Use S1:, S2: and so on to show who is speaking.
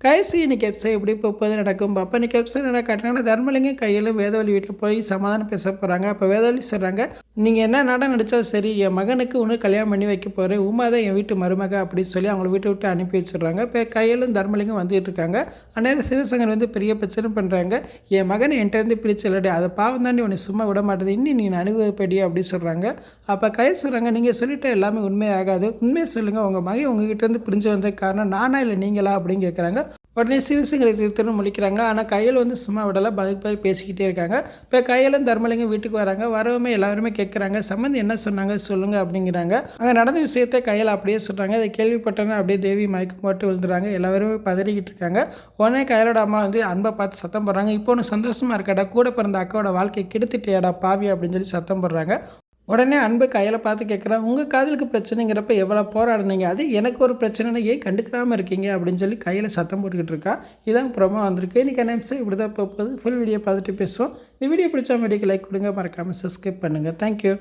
S1: கடைசி இன்னைக்கு எபிசோட் எப்படி போகுது நடக்கும் அப்போ இன்னைக்கு எபிசோட் என்ன காட்டினாங்கன்னா தர்மலிங்கம் கையிலும் வேதவழி வீட்டில் போய் சமாதானம் பேச போகிறாங்க. அப்போ வேதவழி சொல்கிறாங்க, நீங்கள் என்ன நாடம் நடித்தாலும் சரி என் மகனுக்கு ஒன்று கல்யாணம் பண்ணி வைக்க போகிறேன், உமா தான் என் வீட்டு மருமக அப்படின்னு சொல்லி அவங்கள வீட்டை விட்டு அனுப்பி வச்சிடுறாங்க. இப்போ கையிலும் தர்மலிங்கம் வந்துட்டு இருக்காங்க. அந்நேரம் சிவசங்கர் வந்து பெரிய பிரச்சனை பண்ணுறாங்க. என் மகனை என்கிட்ட பிரிச்சலடி அதை பாவம் தாண்டி உன்னை சும்மா விட மாட்டேது, இன்னும் நீ அனுபவப்படி அப்படின்னு சொல்கிறாங்க. அப்போ கையில் சொல்கிறாங்க, நீங்கள் சொல்லிட்டு எல்லாமே உண்மையாகாது, உண்மையை சொல்லுங்கள், உங்கள் மகன் உங்ககிட்ட பிரிஞ்சு வந்த காரணம் நானா இல்லை நீங்களா அப்படின்னு கேட்குறாங்க. உடனே சிவசங்கரை திருத்தணும் முழிக்கிறாங்க. ஆனால் கையில் வந்து சும்மா விடலாம், பதில் பேசிக்கிட்டே இருக்காங்க. இப்போ கையிலும் தர்மலிங்கம் வீட்டுக்கு வராங்க. வரவுமே எல்லாருமே கேட்குறாங்க, சம்மந்தி என்ன சொன்னாங்க சொல்லுங்கள் அப்படிங்கிறாங்க. அங்கே நடந்த விஷயத்தை கையில் அப்படியே சொல்கிறாங்க. அதை கேள்விப்பட்டோன்னே அப்படியே தேவி மயக்கம் போட்டு விழுந்துறாங்க. எல்லாருமே பதறிக்கிட்டு இருக்காங்க. உடனே கையிலோட அம்மா வந்து அன்பை பார்த்து சத்தம் போடுறாங்க, இப்போ ஒன்று சந்தோஷமாக இருக்காடா, கூட பிறந்த அக்காவோட வாழ்க்கையை கெடுத்துட்டேடா பாவி அப்படின்னு சொல்லி சத்தம் போடுறாங்க. உடனே அன்பு கையில் பார்த்து கேட்குறான், உங்கள் காதலுக்கு பிரச்சனைங்கிறப்ப எவ்வளோ போராடினீங்க, அது எனக்கு ஒரு பிரச்சனைனா ஏன் கண்டுக்காமல் இருக்கீங்க அப்படின்னு சொல்லி கையில் சத்தம் போட்டுக்கிட்டு இருக்கா. இதான் ப்ரோமோ வந்திருக்கு. இன்றைக்கி நிமிஷம் இப்படி தான் போகுது. ஃபுல் வீடியோ பார்த்துட்டு பேசுவோம். இந்த வீடியோ பிடிச்சா வீடியோக்கு லைக் கொடுங்க, மறக்காமல் சப்ஸ்கிரைப் பண்ணுங்கள். தேங்க்யூ.